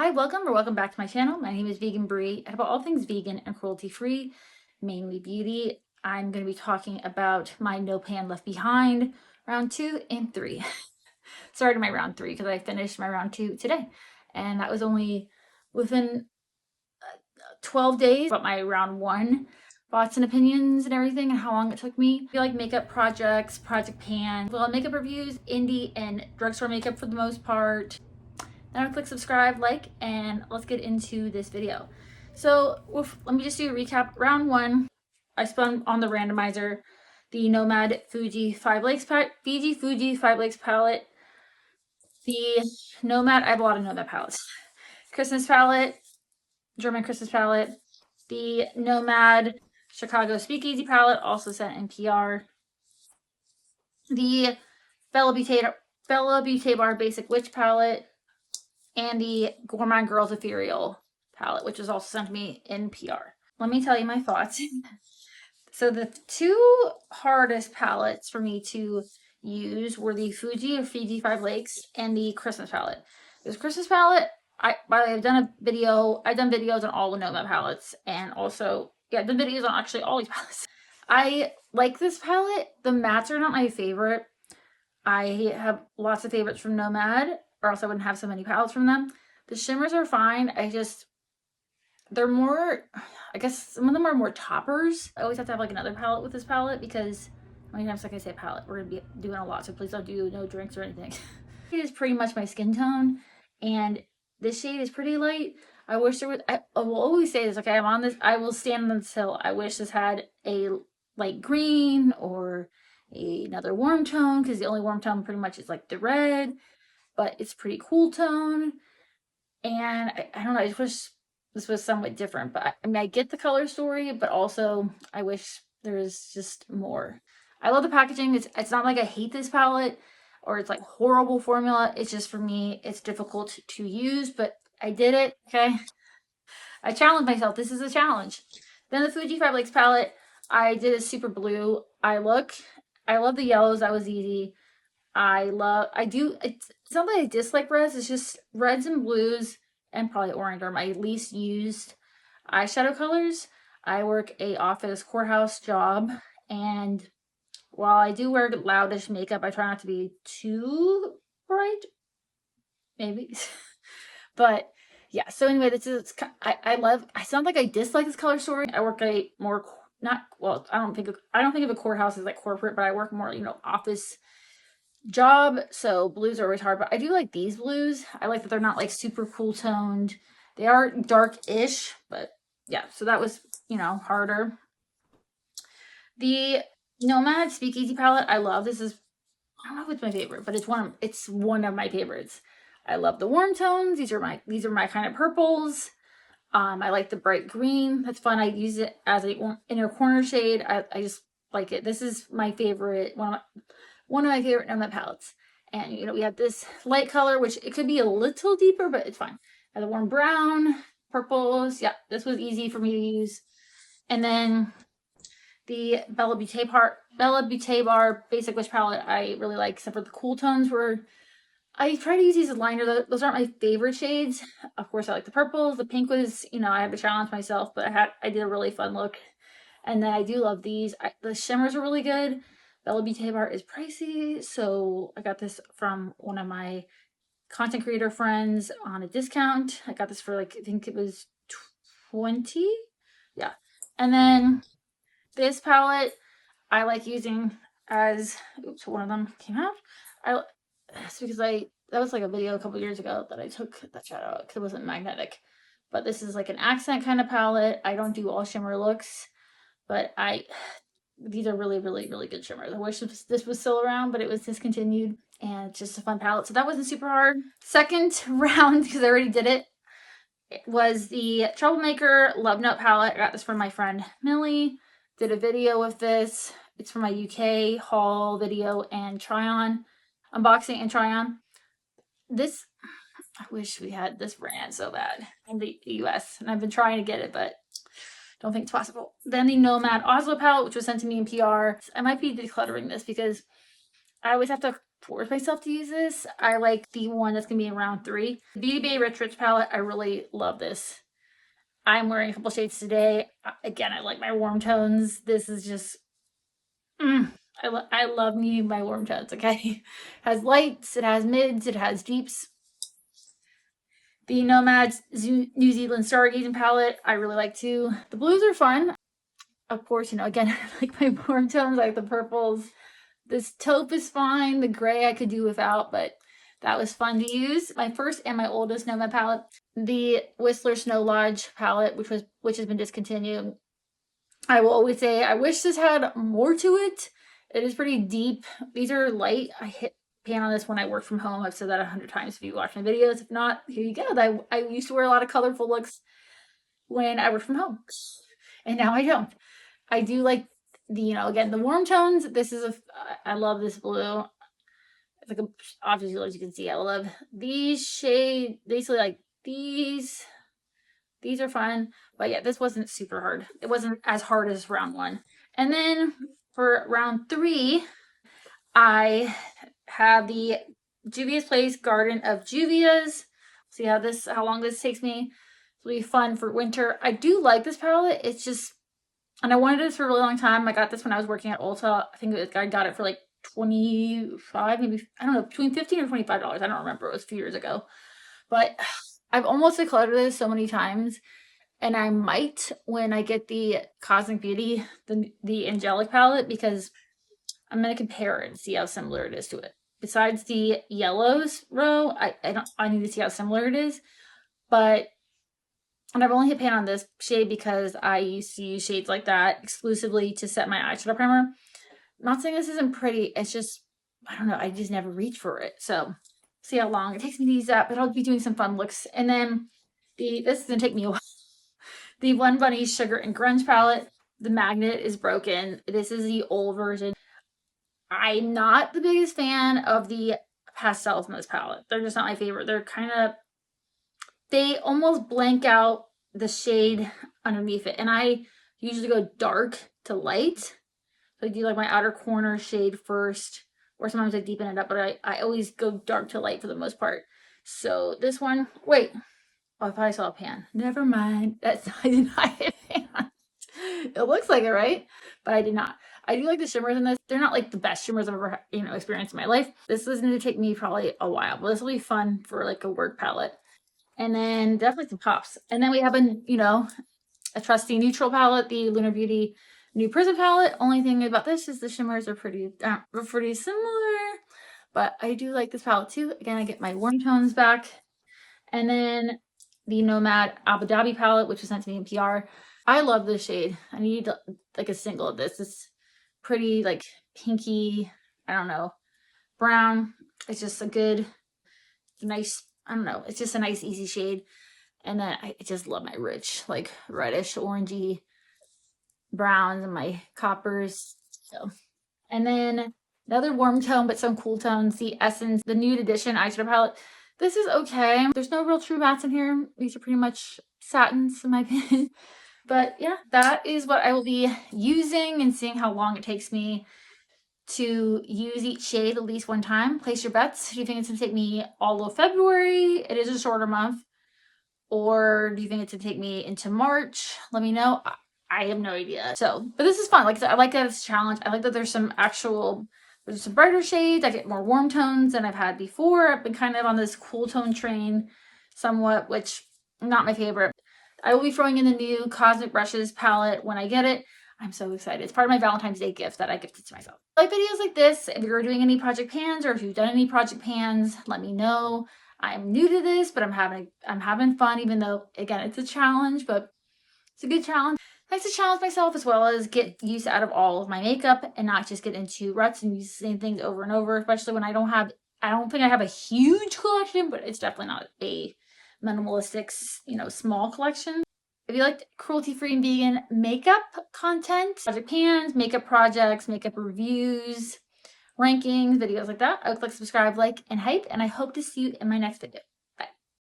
Hi, welcome back to my channel. My name is Vegan Brie, and about all things vegan and cruelty free, mainly beauty. I'm going to be talking about my No Pan Left Behind round 2 and 3. Started my round 3 because I finished my round 2 today, and that was only within 12 days. About my round 1 thoughts and opinions and everything and how long it took me. I feel like makeup projects, project pan, well, makeup reviews, indie and drugstore makeup for the most part. Then I'll click subscribe, like, and let's get into this video. So let me just do a recap. Round 1, I spun on the randomizer the Nomad Fuji 5 Lakes palette, Fuji 5 Lakes palette, the Nomad, I have a lot of Nomad palettes, Christmas palette, German Christmas palette, the Nomad Chicago Speakeasy palette, also sent in PR, the Bella Beauté Bar Basic Witch palette, and the Gourmand Girls Ethereal palette, which was also sent to me in PR. Let me tell you my thoughts. So the two hardest palettes for me to use were the Fuji 5 Lakes and the Christmas palette. This Christmas palette, I've done videos on all the Nomad palettes, and also, yeah, I've done videos on actually all these palettes. I like this palette. The mattes are not my favorite. I have lots of favorites from Nomad, or else I wouldn't have so many palettes from them. The shimmers are fine. They're more, I guess some of them are more toppers. I always have to have like another palette with this palette because how many times like I say palette, we're gonna be doing a lot, so please don't do no drinks or anything. It is pretty much my skin tone, and this shade is pretty light. I wish there was, I will always say this, okay, I'm on this, I will stand on this hill. I wish this had a light green or another warm tone, because the only warm tone pretty much is like the red, but it's pretty cool tone. And I don't know, I just wish this was somewhat different. But I mean, I get the color story, but also I wish there was just more. I love the packaging. It's not like I hate this palette or it's like horrible formula. It's just, for me, it's difficult to use, but I did it, okay? I challenged myself. This is a challenge. Then the Fuji 5 Lakes palette, I did a super blue. I love the yellows. That was easy. It's not that I dislike reds, it's just reds and blues and probably orange are my least used eyeshadow colors. I work a office courthouse job, and while I do wear loudish makeup, I try not to be too bright, maybe. But yeah, so anyway, I sound like I dislike this color story. I work a more, not, well, I don't think of a courthouse as like corporate, but I work more, office job, so blues are always hard. But I do like these blues. I like that they're not like super cool toned. They are dark-ish, but yeah, so that was, harder. The Nomad Speakeasy palette, I love. This is, I don't know if it's my favorite, but it's one of my favorites. I love the warm tones. These are my kind of purples. I like the bright green. That's fun. I use it as a inner corner shade. I just like it. This is my favorite, one of my favorite Nomad palettes. And we have this light color, which it could be a little deeper, but it's fine. And the warm brown, purples. Yeah, this was easy for me to use. And then the Bella Beauté Bar Basic Witch palette, I really like, except for the cool tones where I try to use these as liner. Those aren't my favorite shades. Of course, I like the purples. The pink was, I had to challenge myself, but I did a really fun look. And then I do love these. The shimmers are really good. Bella Beauté Bar is pricey, so I got this from one of my content creator friends on a discount. I got this for like, I think it was 20. Yeah. And then this palette I like using as, oops, one of them came out. It's because that was like a video a couple years ago that I took that shadow out because it wasn't magnetic. But this is like an accent kind of palette. I don't do all shimmer looks, but these are really, really, really good shimmers. I wish this was still around, but it was discontinued, and it's just a fun palette. So that wasn't super hard. Second round, because I already did it, was the Troublemaker Love Note palette. I got this from my friend Millie. Did a video with this. It's for my UK haul video and try-on, unboxing and try-on. This, I wish we had this brand so bad in the US, and I've been trying to get it, but don't think it's possible. Then the Nomad Oslo palette, which was sent to me in PR. I might be decluttering this because I always have to force myself to use this. I like the one that's going to be in round 3. The Beauty Bay Rich Rich palette, I really love this. I'm wearing a couple shades today. Again, I like my warm tones. This is just, I love me my warm tones, okay? It has lights, it has mids, it has deeps. The Nomad New Zealand Stargazing palette, I really like too. The blues are fun. Of course, you know, again, I like my warm tones, I like the purples. This taupe is fine. The gray I could do without, but that was fun to use. My first and my oldest Nomad palette, the Whistler Snow Lodge palette, which has been discontinued. I will always say I wish this had more to it. It is pretty deep. These are light. I hit pan on this when I work from home. I've said that 100 times if you watch my videos. If not, here you go. I used to wear a lot of colorful looks when I worked from home, and now I don't. I do like the, you know, again, the warm tones. This is I love this blue. It's like obviously, as you can see, I love these shades. Basically, like these are fun, but yeah, this wasn't super hard. It wasn't as hard as round 1. And then for round 3, I have the Juvia's Place Garden of Juvias. See how long this takes me. It'll be fun for winter. I do like this palette. It's just, and I wanted this for a really long time. I got this when I was working at Ulta. I think I got it for like 25, maybe, I don't know, between $15 or $25. I don't remember. It was a few years ago. But I've almost decluttered this so many times. And I might when I get the Cosmic Beauty, the Angelic palette, because I'm going to compare it and see how similar it is to it. Besides the yellows row, I need to see how similar it is. But, and I've only hit pan on this shade because I used to use shades like that exclusively to set my eyeshadow primer. I'm not saying this isn't pretty. It's just, I don't know. I just never reach for it. So, see how long it takes me to use that. But I'll be doing some fun looks. And then this is going to take me a while. The One Bunny Sugar and Grunge palette. The magnet is broken. This is the old version. I'm not the biggest fan of the pastels in this palette. They're just not my favorite. They're kind of, they almost blank out the shade underneath it. And I usually go dark to light. So I do like my outer corner shade first. Or sometimes I deepen it up. But I always go dark to light for the most part. So this one, wait. Oh, I thought I saw a pan. Never mind. I did not hit pan. It looks like it, right? But I did not. I do like the shimmers in this. They're not like the best shimmers I've ever, experienced in my life. This is going to take me probably a while, but this will be fun for like a work palette. And then definitely some pops. And then we have a trusty neutral palette, the Lunar Beauty New Prism palette. Only thing about this is the shimmers are pretty similar. But I do like this palette too. Again, I get my warm tones back. And then the Nomad Abu Dhabi palette, which was sent to me in PR. I love this shade. I need like a single of this. It's pretty like pinky, I don't know, brown. It's just a good, nice, I don't know. It's just a nice, easy shade. And then I just love my rich, like reddish, orangey browns and my coppers. So, and then another warm tone, but some cool tones. The Essence, the Nude Edition eyeshadow palette. This is okay. There's no real true mattes in here. These are pretty much satins in my opinion. But yeah, that is what I will be using and seeing how long it takes me to use each shade at least one time. Place your bets. Do you think it's going to take me all of February? It is a shorter month. Or do you think it's going to take me into March? Let me know. I have no idea. So, but this is fun. Like I said, I like that it's a challenge. I like that there's some brighter shades. I get more warm tones than I've had before. I've been kind of on this cool tone train somewhat, which not my favorite. I will be throwing in the new Cosmic Brushes palette when I get it. I'm so excited. It's part of my Valentine's Day gift that I gifted to myself. I like videos like this. If you're doing any project pans or if you've done any project pans, let me know. I'm new to this, but I'm having fun, even though, again, it's a challenge, but it's a good challenge. I like to challenge myself as well as get use out of all of my makeup and not just get into ruts and use the same things over and over, especially when I don't think I have a huge collection, but it's definitely not a minimalistic, small collection. If you liked cruelty-free and vegan makeup content, project pans, makeup projects, makeup reviews, rankings, videos like that, I would click subscribe, like, and hype, and I hope to see you in my next video.